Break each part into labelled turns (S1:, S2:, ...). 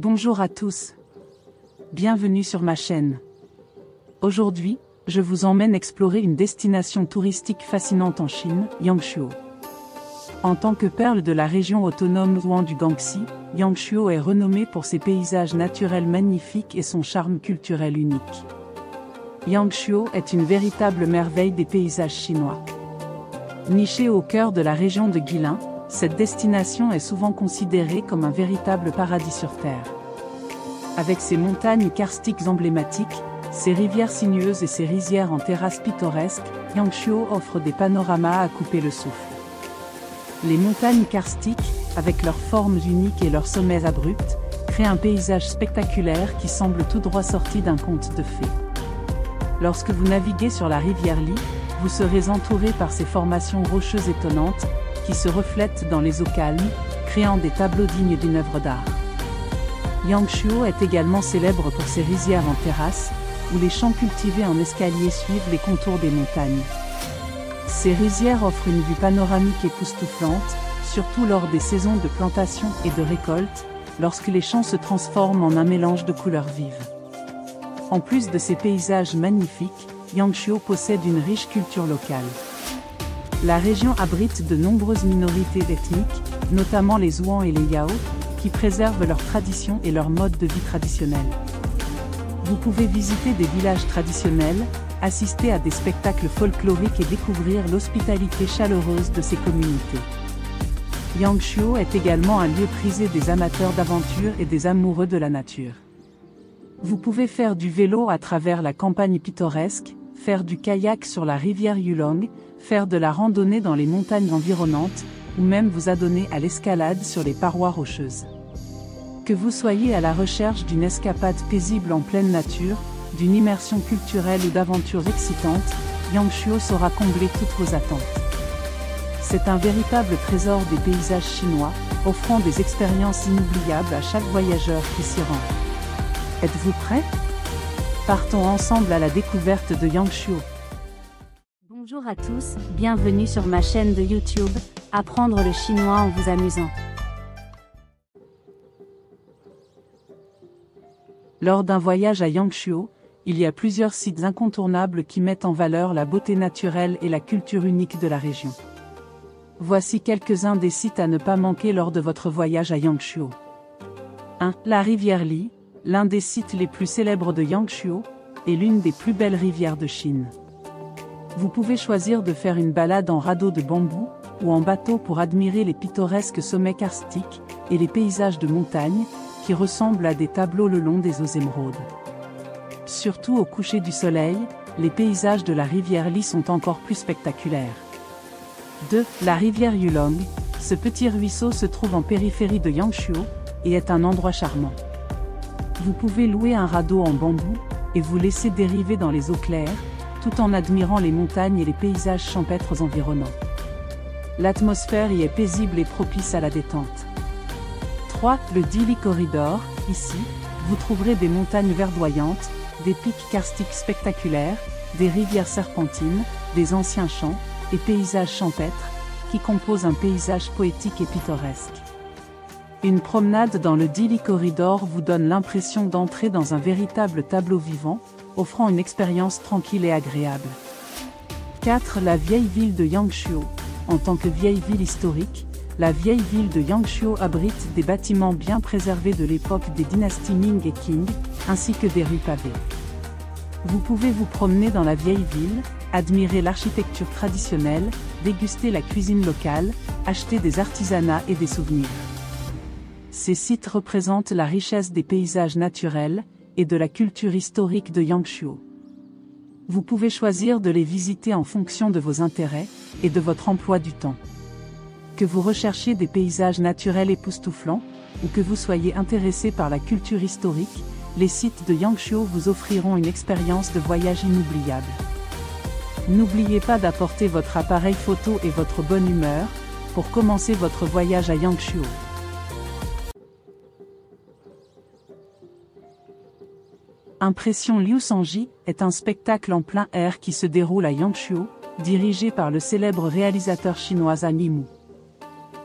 S1: Bonjour à tous. Bienvenue sur ma chaîne. Aujourd'hui, je vous emmène explorer une destination touristique fascinante en Chine, Yangshuo. En tant que perle de la région autonome Zhuang du Guangxi, Yangshuo est renommé pour ses paysages naturels magnifiques et son charme culturel unique. Yangshuo est une véritable merveille des paysages chinois. Nichée au cœur de la région de Guilin, cette destination est souvent considérée comme un véritable paradis sur Terre. Avec ses montagnes karstiques emblématiques, ses rivières sinueuses et ses rizières en terrasses pittoresques, Yangshuo offre des panoramas à couper le souffle. Les montagnes karstiques, avec leurs formes uniques et leurs sommets abrupts, créent un paysage spectaculaire qui semble tout droit sorti d'un conte de fées. Lorsque vous naviguez sur la rivière Li, vous serez entouré par ces formations rocheuses étonnantes, qui se reflètent dans les eaux calmes, créant des tableaux dignes d'une œuvre d'art. Yangshuo est également célèbre pour ses rizières en terrasse, où les champs cultivés en escalier suivent les contours des montagnes. Ces rizières offrent une vue panoramique époustouflante, surtout lors des saisons de plantation et de récolte, lorsque les champs se transforment en un mélange de couleurs vives. En plus de ces paysages magnifiques, Yangshuo possède une riche culture locale. La région abrite de nombreuses minorités ethniques, notamment les Zhuang et les Yao, qui préservent leurs traditions et leurs modes de vie traditionnels. Vous pouvez visiter des villages traditionnels, assister à des spectacles folkloriques et découvrir l'hospitalité chaleureuse de ces communautés. Yangshuo est également un lieu prisé des amateurs d'aventure et des amoureux de la nature. Vous pouvez faire du vélo à travers la campagne pittoresque, faire du kayak sur la rivière Yulong, faire de la randonnée dans les montagnes environnantes, ou même vous adonner à l'escalade sur les parois rocheuses. Que vous soyez à la recherche d'une escapade paisible en pleine nature, d'une immersion culturelle ou d'aventures excitantes, Yangshuo saura combler toutes vos attentes. C'est un véritable trésor des paysages chinois, offrant des expériences inoubliables à chaque voyageur qui s'y rend. Êtes-vous prêts? Partons ensemble à la découverte de Yangshuo.
S2: Bonjour à tous, bienvenue sur ma chaîne de YouTube, Apprendre le chinois en vous amusant.
S1: Lors d'un voyage à Yangshuo, il y a plusieurs sites incontournables qui mettent en valeur la beauté naturelle et la culture unique de la région. Voici quelques-uns des sites à ne pas manquer lors de votre voyage à Yangshuo. 1. La rivière Li, l'un des sites les plus célèbres de Yangshuo, et l'une des plus belles rivières de Chine. Vous pouvez choisir de faire une balade en radeau de bambou, ou en bateau pour admirer les pittoresques sommets karstiques, et les paysages de montagne, qui ressemblent à des tableaux le long des eaux émeraudes. Surtout au coucher du soleil, les paysages de la rivière Li sont encore plus spectaculaires. 2. La rivière Yulong, ce petit ruisseau se trouve en périphérie de Yangshuo, et est un endroit charmant. Vous pouvez louer un radeau en bambou, et vous laisser dériver dans les eaux claires, tout en admirant les montagnes et les paysages champêtres environnants. L'atmosphère y est paisible et propice à la détente. 3. Le Dili Corridor, ici, vous trouverez des montagnes verdoyantes, des pics karstiques spectaculaires, des rivières serpentines, des anciens champs, et paysages champêtres, qui composent un paysage poétique et pittoresque. Une promenade dans le Dili Corridor vous donne l'impression d'entrer dans un véritable tableau vivant, offrant une expérience tranquille et agréable. 4. La vieille ville de Yangshuo. En tant que vieille ville historique, la vieille ville de Yangshuo abrite des bâtiments bien préservés de l'époque des dynasties Ming et Qing, ainsi que des rues pavées. Vous pouvez vous promener dans la vieille ville, admirer l'architecture traditionnelle, déguster la cuisine locale, acheter des artisanats et des souvenirs. Ces sites représentent la richesse des paysages naturels et de la culture historique de Yangshuo. Vous pouvez choisir de les visiter en fonction de vos intérêts et de votre emploi du temps. Que vous recherchiez des paysages naturels époustouflants, ou que vous soyez intéressé par la culture historique, les sites de Yangshuo vous offriront une expérience de voyage inoubliable. N'oubliez pas d'apporter votre appareil photo et votre bonne humeur, pour commencer votre voyage à Yangshuo. Impression Liu-Sanji est un spectacle en plein air qui se déroule à Yangshuo, dirigé par le célèbre réalisateur chinois Zhang Yimou.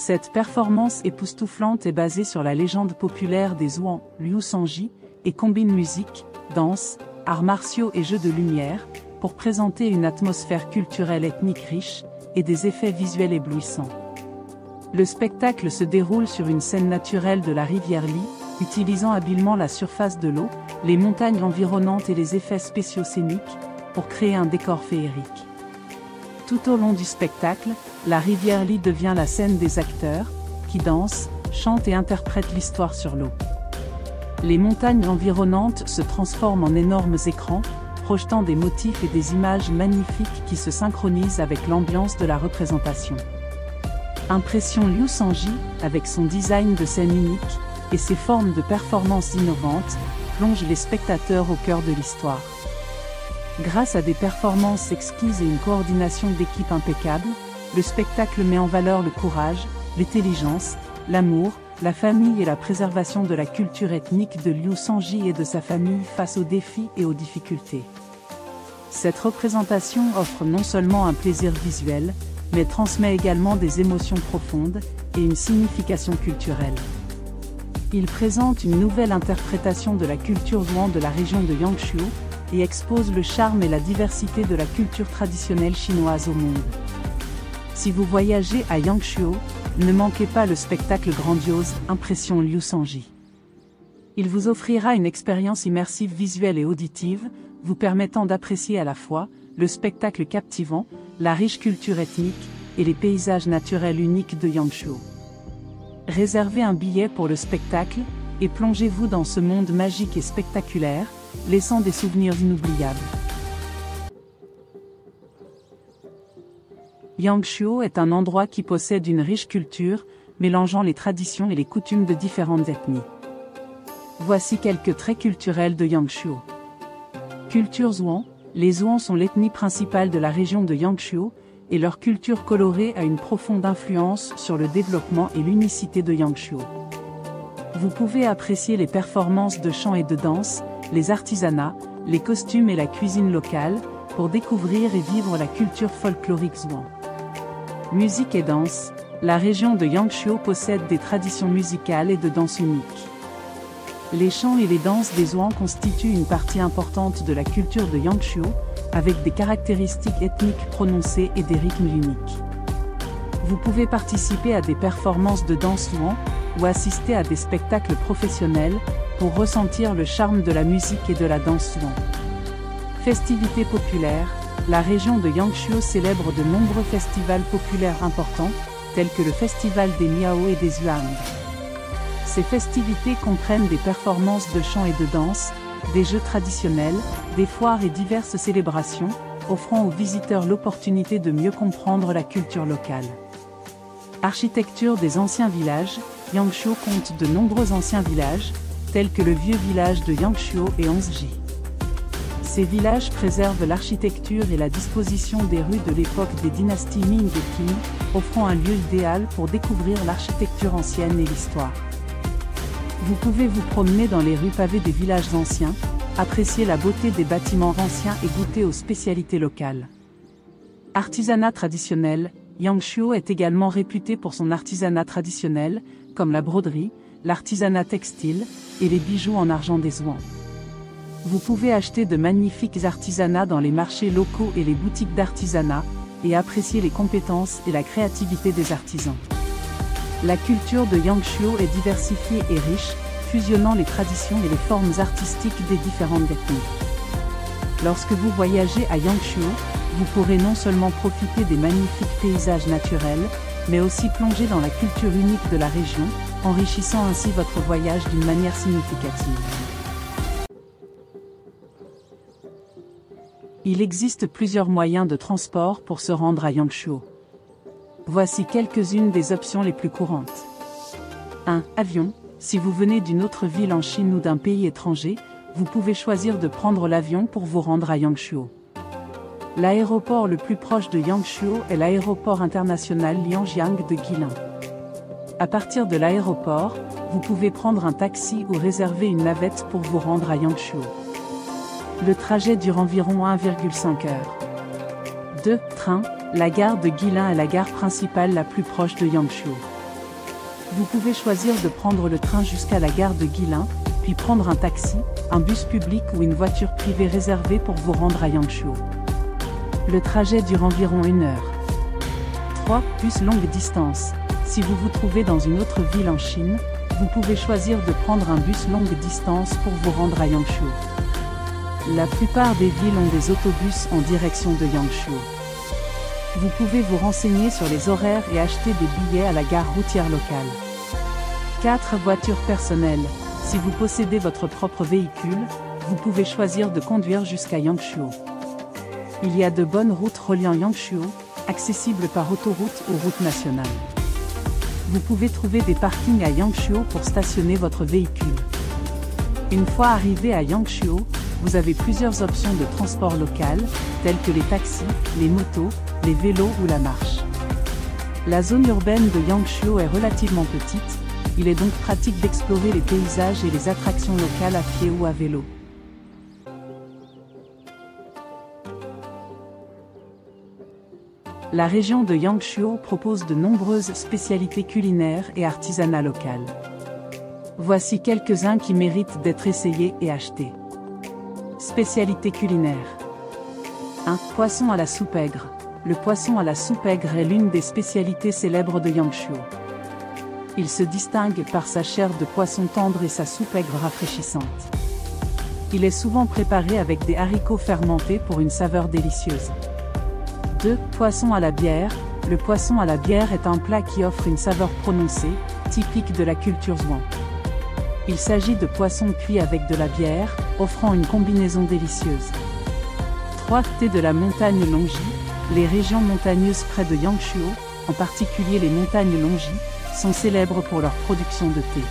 S1: Cette performance époustouflante est basée sur la légende populaire des Zhuang, Liu Sangji, et combine musique, danse, arts martiaux et jeux de lumière, pour présenter une atmosphère culturelle ethnique riche, et des effets visuels éblouissants. Le spectacle se déroule sur une scène naturelle de la rivière Li, utilisant habilement la surface de l'eau, les montagnes environnantes et les effets spéciaux scéniques, pour créer un décor féerique. Tout au long du spectacle, la rivière Li devient la scène des acteurs, qui dansent, chantent et interprètent l'histoire sur l'eau. Les montagnes environnantes se transforment en énormes écrans, projetant des motifs et des images magnifiques qui se synchronisent avec l'ambiance de la représentation. Impression Liu Sangji, avec son design de scène unique, et ses formes de performance innovantes, plonge les spectateurs au cœur de l'histoire. Grâce à des performances exquises et une coordination d'équipe impeccable, le spectacle met en valeur le courage, l'intelligence, l'amour, la famille et la préservation de la culture ethnique de Liu Sangji et de sa famille face aux défis et aux difficultés. Cette représentation offre non seulement un plaisir visuel, mais transmet également des émotions profondes et une signification culturelle. Il présente une nouvelle interprétation de la culture Zhuang de la région de Yangshuo et expose le charme et la diversité de la culture traditionnelle chinoise au monde. Si vous voyagez à Yangshuo, ne manquez pas le spectacle grandiose Impression Liu Sangji. Il vous offrira une expérience immersive visuelle et auditive, vous permettant d'apprécier à la fois le spectacle captivant, la riche culture ethnique et les paysages naturels uniques de Yangshuo. Réservez un billet pour le spectacle et plongez-vous dans ce monde magique et spectaculaire, laissant des souvenirs inoubliables. Yangshuo est un endroit qui possède une riche culture, mélangeant les traditions et les coutumes de différentes ethnies. Voici quelques traits culturels de Yangshuo. Culture Zhuang. Les Zhuang sont l'ethnie principale de la région de Yangshuo, et leur culture colorée a une profonde influence sur le développement et l'unicité de Yangshuo. Vous pouvez apprécier les performances de chant et de danse, les artisanats, les costumes et la cuisine locale, pour découvrir et vivre la culture folklorique Zhuang. Musique et danse. La région de Yangshuo possède des traditions musicales et de danse uniques. Les chants et les danses des Zhuang constituent une partie importante de la culture de Yangshuo, avec des caractéristiques ethniques prononcées et des rythmes uniques. Vous pouvez participer à des performances de danse Zhuang, ou assister à des spectacles professionnels, pour ressentir le charme de la musique et de la danse Zhuang. Festivités populaires. La région de Yangshuo célèbre de nombreux festivals populaires importants, tels que le festival des Miao et des Yuan. Ces festivités comprennent des performances de chant et de danse, des jeux traditionnels, des foires et diverses célébrations, offrant aux visiteurs l'opportunité de mieux comprendre la culture locale. Architecture des anciens villages. Yangshuo compte de nombreux anciens villages, tels que le vieux village de Yangshuo et Onzhi. Ces villages préservent l'architecture et la disposition des rues de l'époque des dynasties Ming et Qing, offrant un lieu idéal pour découvrir l'architecture ancienne et l'histoire. Vous pouvez vous promener dans les rues pavées des villages anciens, apprécier la beauté des bâtiments anciens et goûter aux spécialités locales. Artisanat traditionnel. Yangshuo est également réputé pour son artisanat traditionnel, comme la broderie, l'artisanat textile, et les bijoux en argent des Zhuang. Vous pouvez acheter de magnifiques artisanats dans les marchés locaux et les boutiques d'artisanat, et apprécier les compétences et la créativité des artisans. La culture de Yangshuo est diversifiée et riche, fusionnant les traditions et les formes artistiques des différentes ethnies. Lorsque vous voyagez à Yangshuo, vous pourrez non seulement profiter des magnifiques paysages naturels, mais aussi plonger dans la culture unique de la région, enrichissant ainsi votre voyage d'une manière significative. Il existe plusieurs moyens de transport pour se rendre à Yangshuo. Voici quelques-unes des options les plus courantes. 1. Avion. Si vous venez d'une autre ville en Chine ou d'un pays étranger, vous pouvez choisir de prendre l'avion pour vous rendre à Yangshuo. L'aéroport le plus proche de Yangshuo est l'aéroport international Lianjiang de Guilin. À partir de l'aéroport, vous pouvez prendre un taxi ou réserver une navette pour vous rendre à Yangshuo. Le trajet dure environ 1,5 heures. 2. Train. La gare de Guilin est la gare principale la plus proche de Yangshuo. Vous pouvez choisir de prendre le train jusqu'à la gare de Guilin, puis prendre un taxi, un bus public ou une voiture privée réservée pour vous rendre à Yangshuo. Le trajet dure environ 1 heure. 3. Bus longue distance. Si vous vous trouvez dans une autre ville en Chine, vous pouvez choisir de prendre un bus longue distance pour vous rendre à Yangshuo. La plupart des villes ont des autobus en direction de Yangshuo. Vous pouvez vous renseigner sur les horaires et acheter des billets à la gare routière locale. 4. Voitures personnelles. Si vous possédez votre propre véhicule, vous pouvez choisir de conduire jusqu'à Yangshuo. Il y a de bonnes routes reliant Yangshuo, accessibles par autoroute ou route nationale. Vous pouvez trouver des parkings à Yangshuo pour stationner votre véhicule. Une fois arrivé à Yangshuo, vous avez plusieurs options de transport local, telles que les taxis, les motos, les vélos ou la marche. La zone urbaine de Yangshuo est relativement petite, il est donc pratique d'explorer les paysages et les attractions locales à pied ou à vélo. La région de Yangshuo propose de nombreuses spécialités culinaires et artisanat local. Voici quelques-uns qui méritent d'être essayés et achetés. Spécialité culinaire. 1. Poisson à la soupe aigre. Le poisson à la soupe aigre est l'une des spécialités célèbres de Yangshuo. Il se distingue par sa chair de poisson tendre et sa soupe aigre rafraîchissante. Il est souvent préparé avec des haricots fermentés pour une saveur délicieuse. 2. Poisson à la bière. Le poisson à la bière est un plat qui offre une saveur prononcée, typique de la culture Zhuang. Il s'agit de poissons cuits avec de la bière, offrant une combinaison délicieuse. 3. Thé de la montagne Longji. Les régions montagneuses près de Yangshuo, en particulier les montagnes Longji, sont célèbres pour leur production de thé.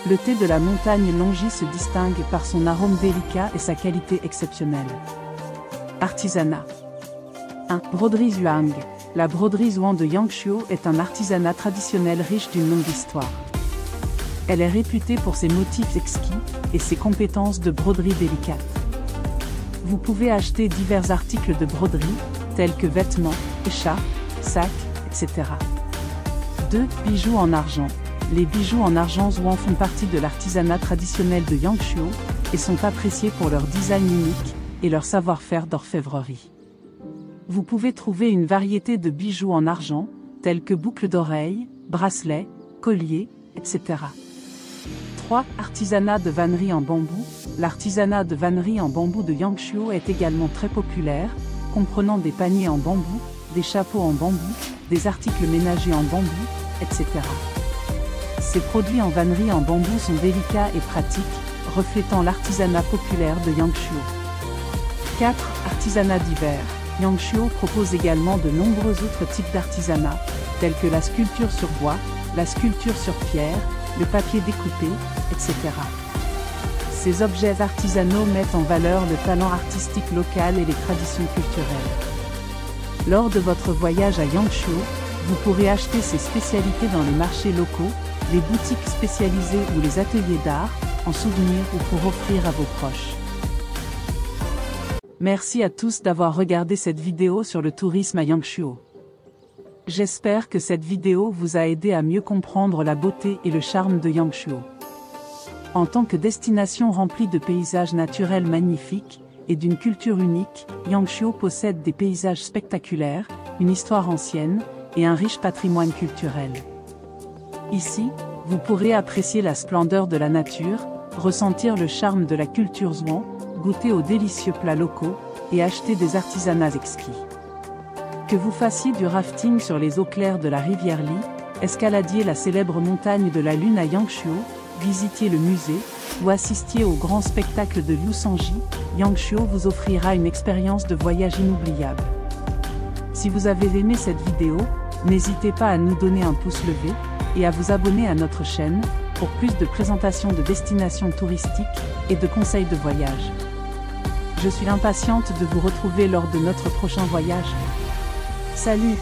S1: Le thé de la montagne Longji se distingue par son arôme délicat et sa qualité exceptionnelle. Artisanat. 1. Broderie Zhuang. La broderie Zhuang de Yangshuo est un artisanat traditionnel riche d'une longue histoire. Elle est réputée pour ses motifs exquis et ses compétences de broderie délicate. Vous pouvez acheter divers articles de broderie, tels que vêtements, écharpes, sacs, etc. 2. Bijoux en argent. Les bijoux en argent Zhuang font partie de l'artisanat traditionnel de Yangshuo et sont appréciés pour leur design unique et leur savoir-faire d'orfèvrerie. Vous pouvez trouver une variété de bijoux en argent, tels que boucles d'oreilles, bracelets, colliers, etc. 3. Artisanat de vannerie en bambou. L'artisanat de vannerie en bambou de Yangshuo est également très populaire, comprenant des paniers en bambou, des chapeaux en bambou, des articles ménagers en bambou, etc. Ces produits en vannerie en bambou sont délicats et pratiques, reflétant l'artisanat populaire de Yangshuo. 4. Artisanat divers. Yangshuo propose également de nombreux autres types d'artisanat, tels que la sculpture sur bois, la sculpture sur pierre, le papier découpé, etc. Ces objets artisanaux mettent en valeur le talent artistique local et les traditions culturelles. Lors de votre voyage à Yangshuo, vous pourrez acheter ces spécialités dans les marchés locaux, les boutiques spécialisées ou les ateliers d'art, en souvenir ou pour offrir à vos proches. Merci à tous d'avoir regardé cette vidéo sur le tourisme à Yangshuo. J'espère que cette vidéo vous a aidé à mieux comprendre la beauté et le charme de Yangshuo. En tant que destination remplie de paysages naturels magnifiques et d'une culture unique, Yangshuo possède des paysages spectaculaires, une histoire ancienne et un riche patrimoine culturel. Ici, vous pourrez apprécier la splendeur de la nature, ressentir le charme de la culture Zhuang, goûter aux délicieux plats locaux et acheter des artisanats exquis. Que vous fassiez du rafting sur les eaux claires de la rivière Li, escaladiez la célèbre montagne de la Lune à Yangshuo, visitiez le musée, ou assistiez au grand spectacle de Liu Sanji, Yangshuo vous offrira une expérience de voyage inoubliable. Si vous avez aimé cette vidéo, n'hésitez pas à nous donner un pouce levé, et à vous abonner à notre chaîne, pour plus de présentations de destinations touristiques, et de conseils de voyage. Je suis impatiente de vous retrouver lors de notre prochain voyage. Salut!